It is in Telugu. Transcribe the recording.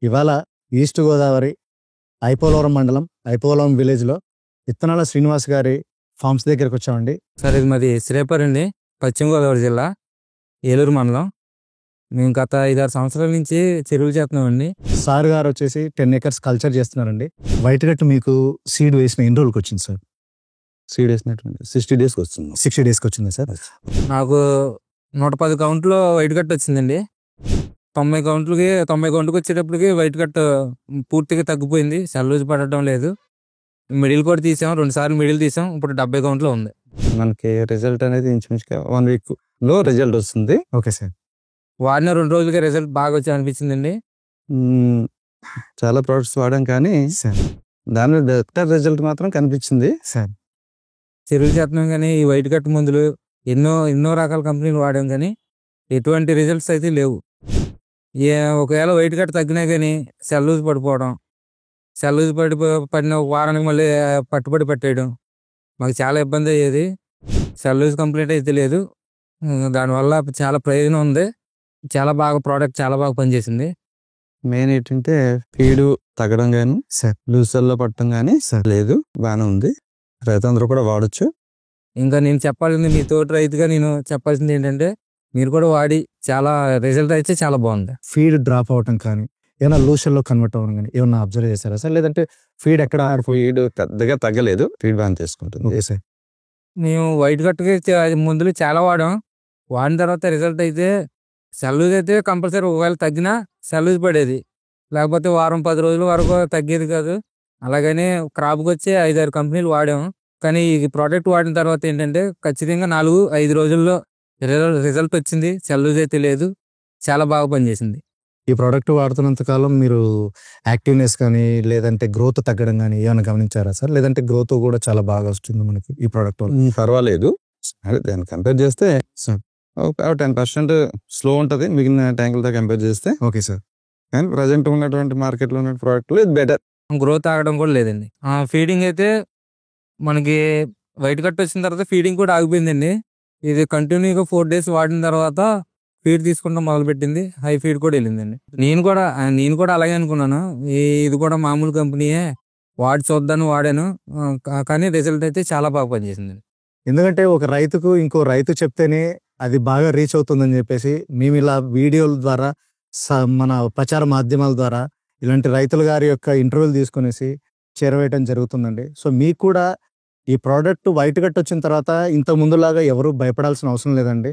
ఇవాళ ఈస్ట్ గోదావరి ఐపోలవరం మండలం ఐపోలవరం విలేజ్లో విత్తనాల శ్రీనివాస్ గారి ఫార్మ్స్ దగ్గరికి వచ్చామండి. సార్ ఇది మాది శ్రీపర్ అండి, పశ్చిమ గోదావరి జిల్లా, ఏలూరు మండలం. మేము గత 5-6 సంవత్సరాల నుంచి చెరువులు చేస్తున్నామండి. సార్ గారు వచ్చేసి 10 acres కల్చర్ చేస్తున్నారండి. వైట్ గట్టు మీకు సీడ్ వేసిన ఎన్ని రోజులకి వచ్చింది సార్? సీడ్ వేసినటువంటి 60 daysకి వస్తుంది. 60 daysకి వచ్చింది సార్. నాకు 110 కౌంట్లో వైట్ కట్ వచ్చిందండి. 90 కౌంట్కి వచ్చేటప్పటికి వైట్ కట్ పూర్తిగా తగ్గిపోయింది, సెల్యూజ్ పడటం లేదు. మిడిల్ కూడా తీసాం, 2 సార్లు మిడిల్ తీసాం. ఇప్పుడు 70 కౌంట్లో ఉంది. మనకి రిజల్ట్ అనేది ఇంచుమించుగా 1 week లో రిజల్ట్ వస్తుంది. Okay sir. వాడిన 2 రోజులకి రిజల్ట్ బాగా వచ్చి అనిపించిందండి. చాలా ప్రోడక్ట్స్ వాడాం కానీ సార్ దాని బెటర్ రిజల్ట్ మాత్రం కనిపించింది. సార్ చెరువులు చేస్తున్నాం కానీ ఈ వైట్ కట్ మందులు ఎన్నో రకాల కంపెనీలు వాడాం కానీ ఎటువంటి రిజల్ట్స్ అయితే లేవు. ఒకవేళ వైట్ కట్ తగ్గినా కానీ సెల్యూజ్ పడిపోవడం, పడిన వారానికి మళ్ళీ పట్టుబడి పెట్టేయడం, మాకు చాలా ఇబ్బంది అయ్యేది. సెల్యూజ్ కంప్లీట్ అయితే లేదు. దానివల్ల చాలా ప్రయోజనం ఉంది. చాలా బాగా ప్రోడక్ట్ చాలా బాగా పనిచేసింది. మెయిన్ ఏంటంటే ఫీడు తగ్గడం కానీ సార్ లూసర్లో పట్టడం కానీ లేదు, బాగానే ఉంది. రైతులందరూ కూడా వాడచ్చు. ఇంకా నేను చెప్పాల్సింది, మీ తోటి రైతుగా నేను చెప్పాల్సింది ఏంటంటే మీరు కూడా వాడి చాలా రిజల్ట్ అయితే చాలా బాగుంది. ఫీడ్ డ్రాప్ అవటం కానీ ఏమైనా లూషన్లో కన్వర్ట్ అవ్వడం కానీ ఏమన్నా అబ్జర్వ్ చేశారా సార్? లేదంటే ఫీడ్ ఎక్కడ ఫీడ్ పెద్దగా తగ్గలేదు, ఫీడ్ బాగా తీసుకుంటుంది. Okay sir. మేము వైట్ కట్కి ముందులు చాలా వాడిన తర్వాత రిజల్ట్ అయితే సెల్యూజ్ అయితే కంపల్సరీ ఒకవేళ తగ్గినా సెల్యూజ్ పడేది, లేకపోతే వారం 10 రోజుల వరకు తగ్గేది కాదు. అలాగనే క్రాప్కి వచ్చి 5-6 కంపెనీలు వాడాము. కానీ ఈ ప్రోడక్ట్ వాడిన తర్వాత ఏంటంటే ఖచ్చితంగా 4-5 రోజుల్లో రిజల్ట్ వచ్చింది. సెల్యూజ్ అయితే లేదు, చాలా బాగా పనిచేసింది. ఈ ప్రోడక్ట్ వాడుతున్నంత కాలం మీరు యాక్టివ్నెస్ కానీ లేదంటే గ్రోత్ తగ్గడం కానీ ఏమైనా గమనించారా సార్? లేదంటే గ్రోత్ కూడా చాలా బాగా వస్తుంది మనకి ఈ ప్రోడక్ట్ వల్ల? పర్వాలేదు. దాన్ని కంపేర్ చేస్తే 10% స్లో ఉంటుంది మిగిలిన ట్యాంకులతో కంపేర్ చేస్తే. Okay sir. కానీ ప్రజెంట్ ఉన్నటువంటి మార్కెట్లో ఉన్న ప్రోడక్ట్లు ఇది బెటర్. గ్రోత్ ఆగడం కూడా లేదండి. ఫీడింగ్ అయితే మనకి వైట్ కట్ వచ్చిన తర్వాత ఫీడింగ్ కూడా ఆగిపోయిందండి. ఇది కంటిన్యూగా 4 days వాడిన తర్వాత ఫీడ్ తీసుకుంటాం మొదలుపెట్టింది. హై ఫీడ్ కూడా వెళ్ళిందండి. నేను కూడా అలాగే అనుకున్నాను, ఇది కూడా మామూలు కంపెనీయే, వాడి చూద్దాను వాడాను. కానీ రిజల్ట్ అయితే చాలా బాగా పనిచేసింది. ఎందుకంటే ఒక రైతుకు ఇంకో రైతు చెప్తేనే అది బాగా రీచ్ అవుతుందని చెప్పేసి మేము ఇలా వీడియోల ద్వారా మన ప్రచార మాధ్యమాల ద్వారా ఇలాంటి రైతుల గారి యొక్క ఇంటర్వ్యూలు తీసుకునేసి చేరవేయటం జరుగుతుందండి. సో మీకు కూడా ఈ ప్రోడక్ట్ వైట్ కట్ వచ్చిన తర్వాత ఇంత ముందులాగా ఎవరు భయపడాల్సిన అవసరం లేదండి.